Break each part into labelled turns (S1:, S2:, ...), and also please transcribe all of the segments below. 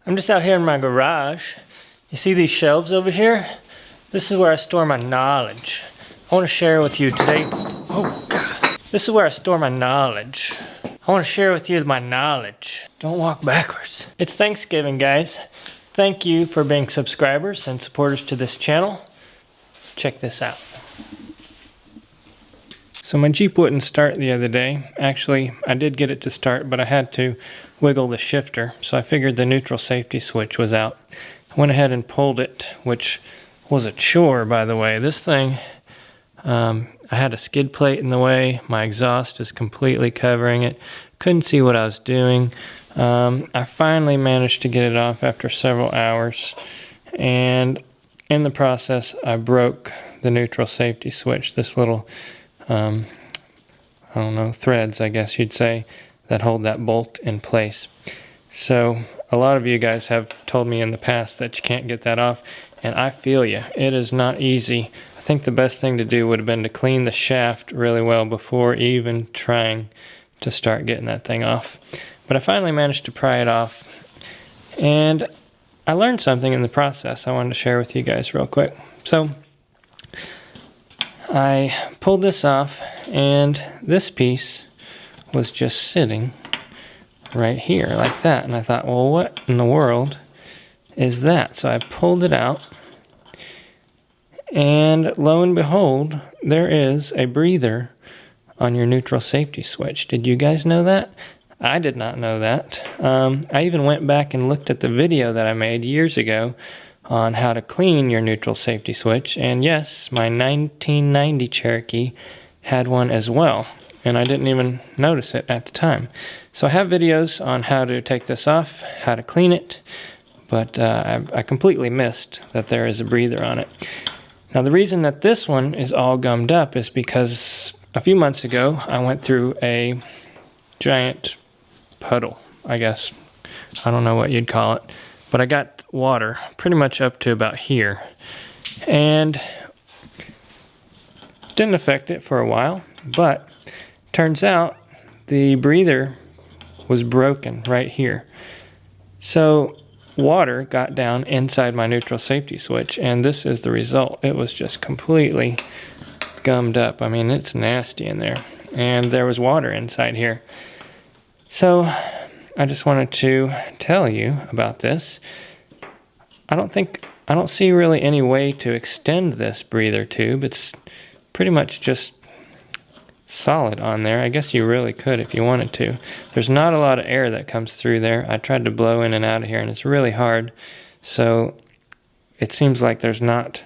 S1: I'm just out here in my garage. You see these shelves over here? This is where I store my knowledge. I want to share with you today. Oh God. This is where I store my knowledge. I want to share with you my knowledge. Don't walk backwards. It's Thanksgiving, guys. Thank you for being subscribers and supporters to this channel. Check this out. So my Jeep wouldn't start the other day. Actually, I did get it to start, but I had to wiggle the shifter. So I figured the neutral safety switch was out. I went ahead and pulled it, which was a chore, by the way. This thing, I had a skid plate in the way. My exhaust is completely covering it. Couldn't see what I was doing. I finally managed to get it off after several hours. And in the process, I broke the neutral safety switch. This little I don't know, threads, I guess you'd say, that hold that bolt in place. So a lot of you guys have told me in the past that you can't get that off, and I feel you. It is not easy. I think the best thing to do would have been to clean the shaft really well before even trying to start getting that thing off. But I finally managed to pry it off, and I learned something in the process I wanted to share with you guys real quick. So I pulled this off, and this piece was just sitting right here like that. And I thought, well, what in the world is that? So I pulled it out, and lo and behold, there is a breather on your neutral safety switch. Did you guys know that? I did not know that. I even went back and looked at the video that I made years ago on how to clean your neutral safety switch, and yes, my 1990 Cherokee had one as well, and I didn't even notice it at the time. So I have videos on how to take this off, how to clean it, but I completely missed that there is a breather on it. Now the reason that this one is all gummed up is because a few months ago I went through a giant puddle, I guess. I don't know what you'd call it. But I got water pretty much up to about here, and didn't affect it for a while, but turns out the breather was broken right here. So water got down inside my neutral safety switch, and this is the result. It was just completely gummed up. I mean, it's nasty in there, and there was water inside here. So I just wanted to tell you about this. I don't see really any way to extend this breather tube. It's pretty much just solid on there. I guess you really could if you wanted to. There's not a lot of air that comes through there. I tried to blow in and out of here, and it's really hard. So it seems like there's not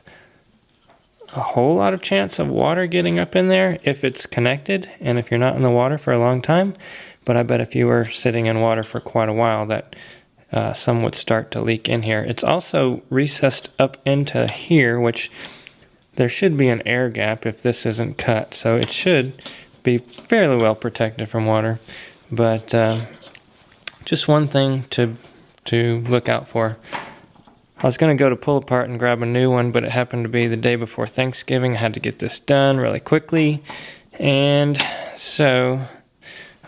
S1: a whole lot of chance of water getting up in there if it's connected and if you're not in the water for a long time. But I bet if you were sitting in water for quite a while that some would start to leak in here. It's also recessed up into here, which there should be an air gap if this isn't cut. So it should be fairly well protected from water. But just one thing to look out for. I was going to go to pull apart and grab a new one, but it happened to be the day before Thanksgiving. I had to get this done really quickly. And so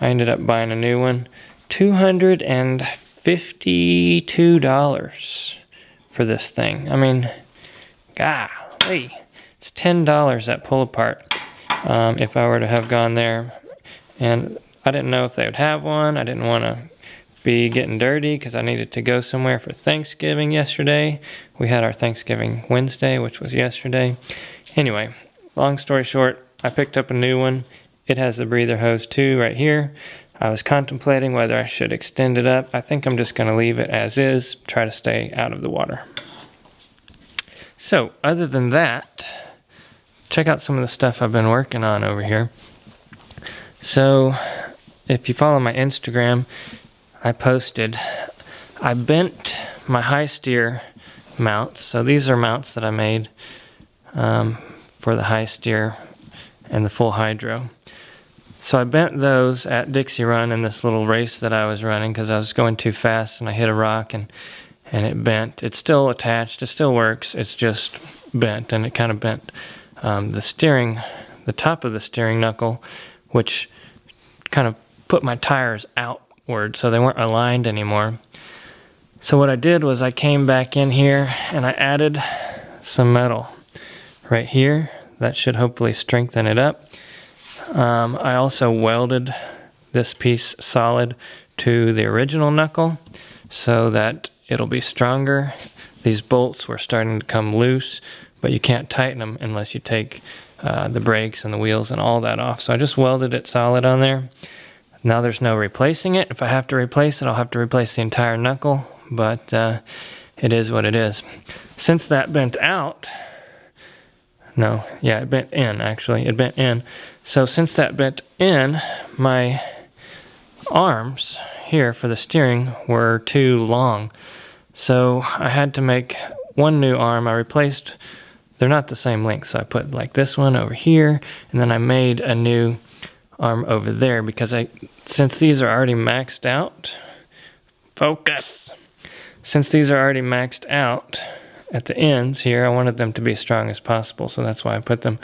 S1: I ended up buying a new one. $252 for this thing. I mean, golly, it's $10 at pull apart if I were to have gone there. And I didn't know if they would have one. I didn't want to be getting dirty because I needed to go somewhere for Thanksgiving yesterday. We had our Thanksgiving Wednesday, which was yesterday. Anyway, long story short, I picked up a new one. It has the breather hose too right here. I was contemplating whether I should extend it up. I think I'm just going to leave it as is, try to stay out of the water. So, other than that, check out some of the stuff I've been working on over here. So, if you follow my Instagram, I bent my high steer mounts. So these are mounts that I made for the high steer and the full hydro. So I bent those at Dixie Run in this little race that I was running because I was going too fast and I hit a rock and it bent. It's still attached, it still works, it's just bent, and it kind of bent the top of the steering knuckle, which kind of put my tires outward so they weren't aligned anymore. So what I did was I came back in here and I added some metal right here. That should hopefully strengthen it up. I also welded this piece solid to the original knuckle so that it'll be stronger. These bolts were starting to come loose, but you can't tighten them unless you take the brakes and the wheels and all that off. So I just welded it solid on there. Now there's no replacing it. If I have to replace it, I'll have to replace the entire knuckle, but it is what it is. Since that bent out, no, yeah, it bent in actually, it bent in. So since that bent in, my arms here for the steering were too long. So I had to make one new arm. I replaced, they're not the same length, so I put like this one over here, and then I made a new arm over there because since these are already maxed out, focus. Since these are already maxed out at the ends here, I wanted them to be as strong as possible, so that's why I put them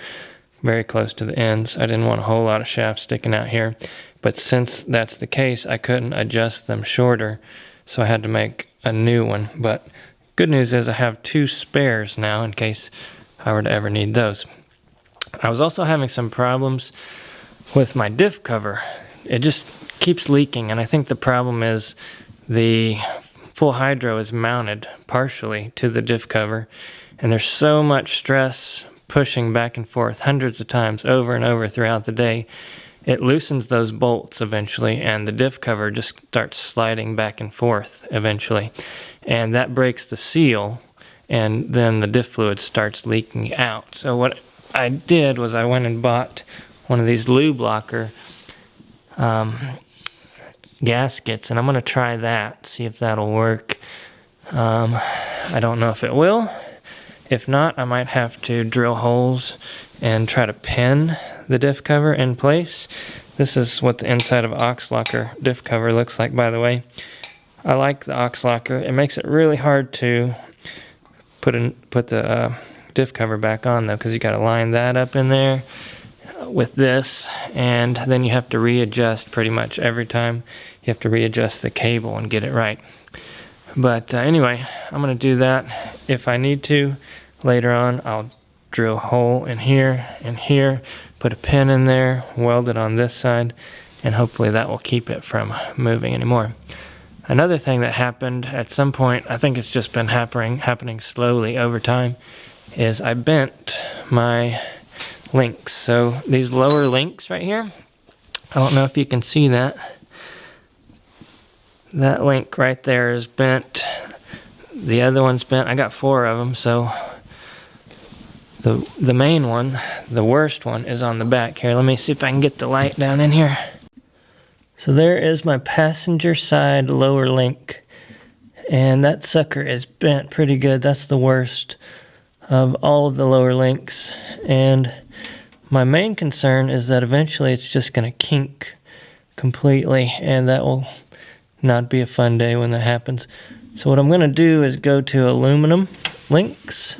S1: very close to the ends. I didn't want a whole lot of shaft sticking out here, but since that's the case, I couldn't adjust them shorter, so I had to make a new one. But good news is I have 2 spares now in case I were to ever need those. I was also having some problems with my diff cover. It just keeps leaking, and I think the problem is the full hydro is mounted partially to the diff cover, and there's so much stress pushing back and forth hundreds of times over and over throughout the day. It loosens those bolts eventually, and the diff cover just starts sliding back and forth eventually, and that breaks the seal, and then the diff fluid starts leaking out. So what I did was I went and bought one of these lube locker gaskets, and I'm going to try that, see if that'll work. I don't know if it will. If not, I might have to drill holes and try to pin the diff cover in place. This is what the inside of aux locker diff cover looks like, by the way. I like the aux locker. It makes it really hard to put the diff cover back on though, because you got to line that up in there with this, and then you have to readjust pretty much every time. You have to readjust the cable and get it right. But anyway, I'm going to do that. If I need to later on, I'll drill a hole in here, put a pin in there, weld it on this side, and hopefully that will keep it from moving anymore. Another thing that happened at some point, I think it's just been happening slowly over time, is I bent my links. So these lower links right here, I don't know if you can see that. That link right there is bent. The other one's bent. I got 4 of them, so the main one, the worst one, is on the back here. Let me see if I can get the light down in here. So there is my passenger side lower link, and that sucker is bent pretty good. That's the worst of all of the lower links, and my main concern is that eventually it's just going to kink completely, and that will not be a fun day when that happens. So what I'm going to do is go to aluminum links,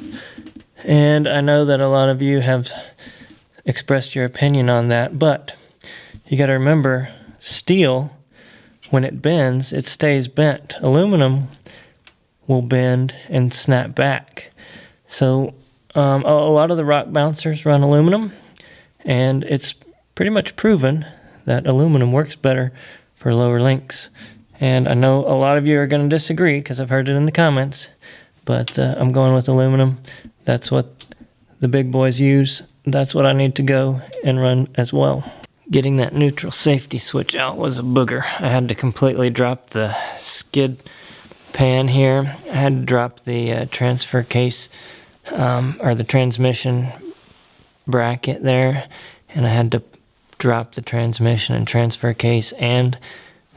S1: and I know that a lot of you have expressed your opinion on that, but you got to remember, steel, when it bends, it stays bent. Aluminum will bend and snap back. So a lot of the rock bouncers run aluminum, and it's pretty much proven that aluminum works better for lower links. And I know a lot of you are going to disagree because I've heard it in the comments, but I'm going with aluminum. That's what the big boys use. That's what I need to go and run as well. Getting that neutral safety switch out was a booger. I had to completely drop the skid pan here. I had to drop the transfer case or the transmission bracket there, and I had to drop the transmission and transfer case and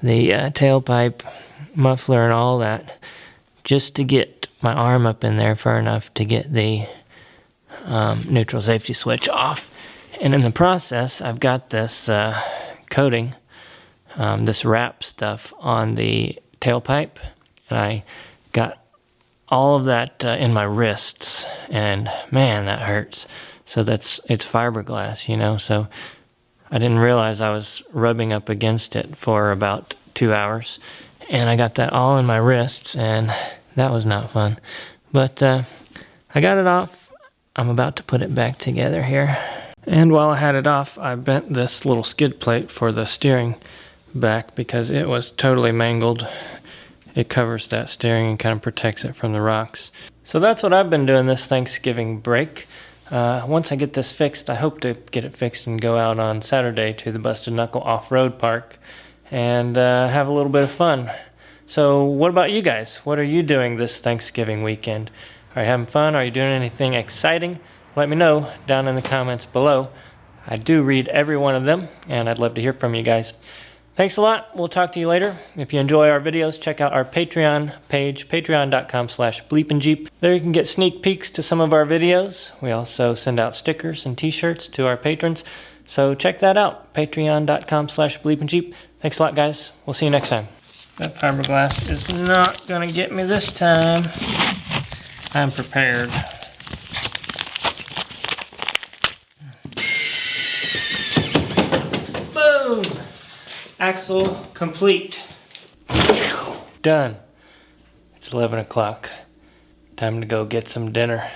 S1: the tailpipe muffler and all that, just to get my arm up in there far enough to get the neutral safety switch off. And in the process, I've got this coating, this wrap stuff on the tailpipe, and I got all of that in my wrists, and man, that hurts. So it's fiberglass, you know, so I didn't realize I was rubbing up against it for about 2 hours, and I got that all in my wrists, and that was not fun. But I got it off. I'm about to put it back together here. And while I had it off, I bent this little skid plate for the steering back because it was totally mangled. It covers that steering and kind of protects it from the rocks. So that's what I've been doing this Thanksgiving break. Once I get this fixed, I hope to get it fixed and go out on Saturday to the Busted Knuckle Off-Road Park and have a little bit of fun. So what about you guys? What are you doing this Thanksgiving weekend? Are you having fun? Are you doing anything exciting? Let me know down in the comments below. I do read every one of them, and I'd love to hear from you guys. Thanks a lot. We'll talk to you later. If you enjoy our videos, check out our Patreon page, patreon.com/BleepinJeep. There you can get sneak peeks to some of our videos. We also send out stickers and t-shirts to our patrons. So check that out, patreon.com/BleepinJeep. Thanks a lot, guys. We'll see you next time. That fiberglass is not gonna get me this time. I'm prepared. Boom! Axle complete. Done. It's 11 o'clock. Time to go get some dinner.